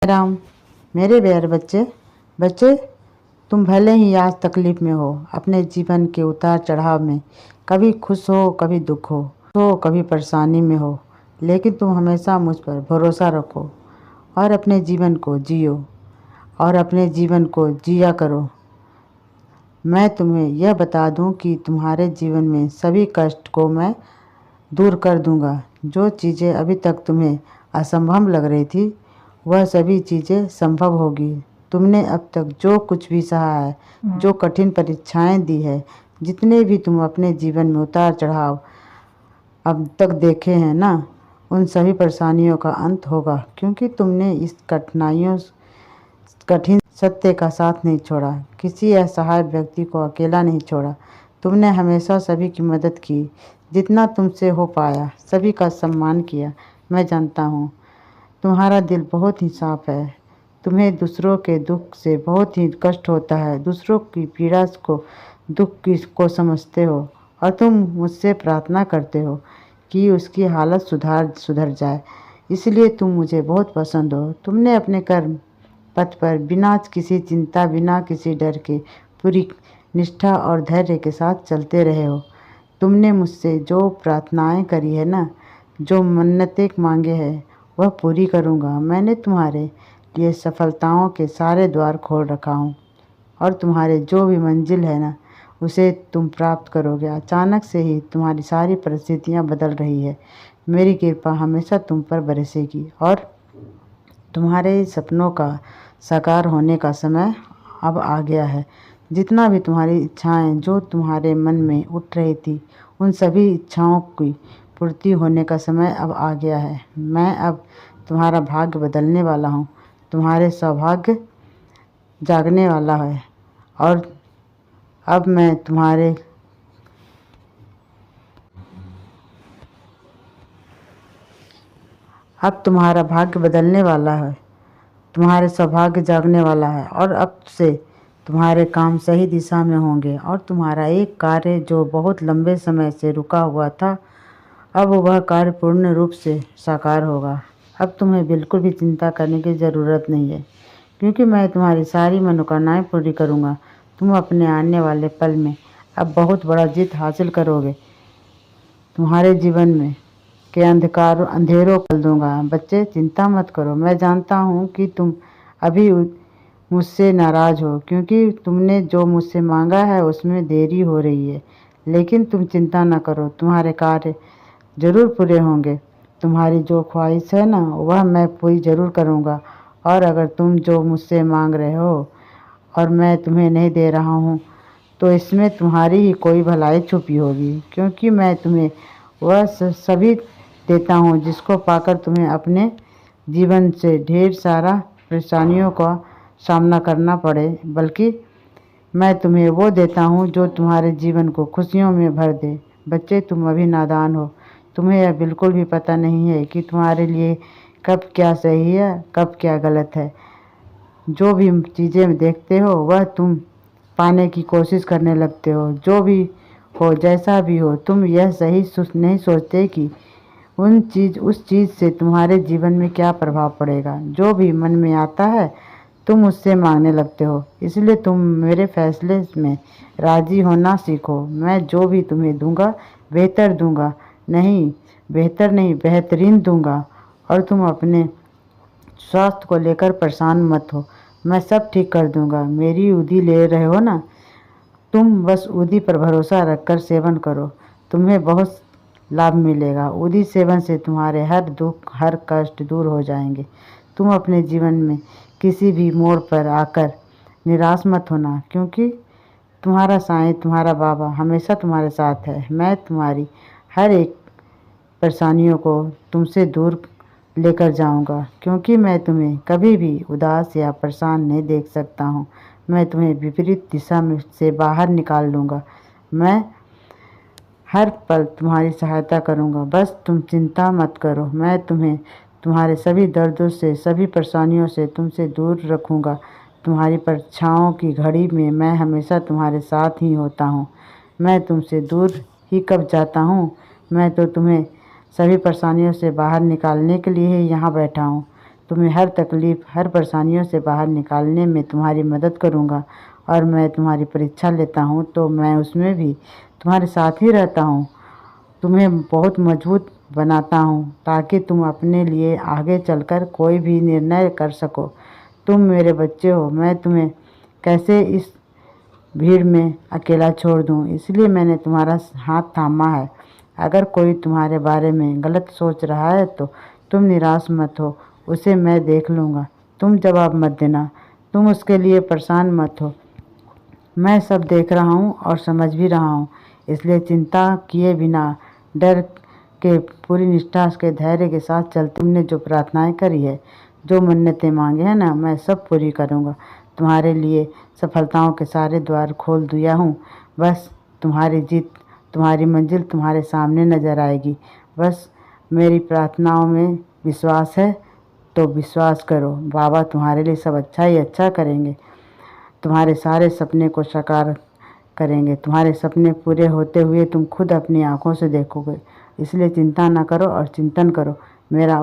राम, मेरे प्यारे बच्चे बच्चे तुम भले ही आज तकलीफ में हो, अपने जीवन के उतार चढ़ाव में, कभी खुश हो कभी दुख हो कभी परेशानी में हो, लेकिन तुम हमेशा मुझ पर भरोसा रखो और अपने जीवन को जियो और अपने जीवन को जिया करो। मैं तुम्हें यह बता दूं कि तुम्हारे जीवन में सभी कष्ट को मैं दूर कर दूंगा। जो चीज़ें अभी तक तुम्हें असंभव लग रही थी वह सभी चीज़ें संभव होगी। तुमने अब तक जो कुछ भी सहा है, जो कठिन परीक्षाएं दी है, जितने भी तुम अपने जीवन में उतार चढ़ाव अब तक देखे हैं ना, उन सभी परेशानियों का अंत होगा, क्योंकि तुमने इस कठिन सत्य का साथ नहीं छोड़ा, किसी असहाय व्यक्ति को अकेला नहीं छोड़ा। तुमने हमेशा सभी की मदद की, जितना तुमसे हो पाया सभी का सम्मान किया। मैं जानता हूँ तुम्हारा दिल बहुत ही साफ है, तुम्हें दूसरों के दुख से बहुत ही कष्ट होता है, दूसरों की पीड़ा को को समझते हो और तुम मुझसे प्रार्थना करते हो कि उसकी हालत सुधर जाए। इसलिए तुम मुझे बहुत पसंद हो। तुमने अपने कर्म पथ पर बिना किसी चिंता, बिना किसी डर के पूरी निष्ठा और धैर्य के साथ चलते रहे हो। तुमने मुझसे जो प्रार्थनाएं करी है ना, जो मन्नतें मांगे हैं, वह पूरी करूँगा। मैंने तुम्हारे लिए सफलताओं के सारे द्वार खोल रखा हूँ और तुम्हारे जो भी मंजिल है ना, उसे तुम प्राप्त करोगे। अचानक से ही तुम्हारी सारी परिस्थितियाँ बदल रही है। मेरी कृपा हमेशा तुम पर बरसेगी और तुम्हारे सपनों का साकार होने का समय अब आ गया है। जितना भी तुम्हारी इच्छाएं जो तुम्हारे मन में उठ रही थी, उन सभी इच्छाओं की पूर्ति होने का समय अब आ गया है। मैं अब तुम्हारा भाग्य बदलने वाला हूँ, तुम्हारे सौभाग्य जागने वाला है और अब मैं तुम्हारा भाग्य बदलने वाला है, तुम्हारे सौभाग्य जागने वाला है और अब से तुम्हारे काम सही दिशा में होंगे और तुम्हारा एक कार्य जो बहुत लंबे समय से रुका हुआ था, अब वह कार्य पूर्ण रूप से साकार होगा। अब तुम्हें बिल्कुल भी चिंता करने की ज़रूरत नहीं है, क्योंकि मैं तुम्हारी सारी मनोकामनाएं पूरी करूंगा। तुम अपने आने वाले पल में अब बहुत बड़ा जीत हासिल करोगे। तुम्हारे जीवन में के अंधेरों को खोल दूंगा। बच्चे चिंता मत करो, मैं जानता हूँ कि तुम अभी मुझसे नाराज़ हो, क्योंकि तुमने जो मुझसे मांगा है उसमें देरी हो रही है, लेकिन तुम चिंता न करो, तुम्हारे कार्य ज़रूर पूरे होंगे। तुम्हारी जो ख्वाहिश है ना, वह मैं पूरी ज़रूर करूँगा। और अगर तुम जो मुझसे मांग रहे हो और मैं तुम्हें नहीं दे रहा हूँ, तो इसमें तुम्हारी ही कोई भलाई छुपी होगी, क्योंकि मैं तुम्हें वह सभी देता हूँ जिसको पाकर तुम्हें अपने जीवन से ढेर सारा परेशानियों का सामना करना पड़े, बल्कि मैं तुम्हें वो देता हूँ जो तुम्हारे जीवन को खुशियों में भर दे। बच्चे, तुम अभी नादान हो, तुम्हें यह बिल्कुल भी पता नहीं है कि तुम्हारे लिए कब क्या सही है, कब क्या गलत है। जो भी चीज़ें देखते हो वह तुम पाने की कोशिश करने लगते हो। जो भी हो, जैसा भी हो, तुम यह सही नहीं सोचते कि उस चीज़ से तुम्हारे जीवन में क्या प्रभाव पड़ेगा। जो भी मन में आता है तुम उससे मांगने लगते हो। इसलिए तुम मेरे फैसले में राज़ी होना सीखो। मैं जो भी तुम्हें दूंगा बेहतर दूंगा, नहीं बेहतर नहीं, बेहतरीन दूंगा। और तुम अपने स्वास्थ्य को लेकर परेशान मत हो, मैं सब ठीक कर दूंगा। मेरी उदी ले रहे हो ना, तुम बस उदी पर भरोसा रखकर सेवन करो, तुम्हें बहुत लाभ मिलेगा। उदी सेवन से तुम्हारे हर दुख, हर कष्ट दूर हो जाएंगे। तुम अपने जीवन में किसी भी मोड़ पर आकर निराश मत होना, क्योंकि तुम्हारा साईं, तुम्हारा बाबा हमेशा तुम्हारे साथ है। मैं तुम्हारी हर एक परेशानियों को तुमसे दूर लेकर जाऊंगा, क्योंकि मैं तुम्हें कभी भी उदास या परेशान नहीं देख सकता हूँ। मैं तुम्हें विपरीत दिशा में से बाहर निकाल लूँगा। मैं हर पल तुम्हारी सहायता करूँगा, बस तुम चिंता मत करो। मैं तुम्हें तुम्हारे सभी दर्दों से, सभी परेशानियों से तुमसे दूर रखूँगा। तुम्हारी परीक्षाओं की घड़ी में मैं हमेशा तुम्हारे साथ ही होता हूँ। मैं तुमसे दूर ही कब जाता हूँ, मैं तो तुम्हें सभी परेशानियों से बाहर निकालने के लिए ही यहाँ बैठा हूँ। तुम्हें हर तकलीफ़, हर परेशानियों से बाहर निकालने में तुम्हारी मदद करूँगा। और मैं तुम्हारी परीक्षा लेता हूँ तो मैं उसमें भी तुम्हारे साथ ही रहता हूँ। तुम्हें बहुत मजबूत बनाता हूँ ताकि तुम अपने लिए आगे चलकर कोई भी निर्णय कर सको। तुम मेरे बच्चे हो, मैं तुम्हें कैसे इस भीड़ में अकेला छोड़ दूँ, इसलिए मैंने तुम्हारा हाथ थामा है। अगर कोई तुम्हारे बारे में गलत सोच रहा है तो तुम निराश मत हो, उसे मैं देख लूँगा। तुम जवाब मत देना, तुम उसके लिए परेशान मत हो। मैं सब देख रहा हूँ और समझ भी रहा हूँ, इसलिए चिंता किए बिना डर के पूरी निष्ठा के धैर्य के साथ चल। तुमने जो प्रार्थनाएं करी है, जो मन्नतें मांगे हैं ना, मैं सब पूरी करूँगा। तुम्हारे लिए सफलताओं के सारे द्वार खोल दिया हूँ। बस तुम्हारी जीत, तुम्हारी मंजिल तुम्हारे सामने नज़र आएगी। बस मेरी प्रार्थनाओं में विश्वास है तो विश्वास करो, बाबा तुम्हारे लिए सब अच्छा ही अच्छा करेंगे। तुम्हारे सारे सपने को साकार करेंगे। तुम्हारे सपने पूरे होते हुए तुम खुद अपनी आंखों से देखोगे। इसलिए चिंता ना करो और चिंतन करो। मेरा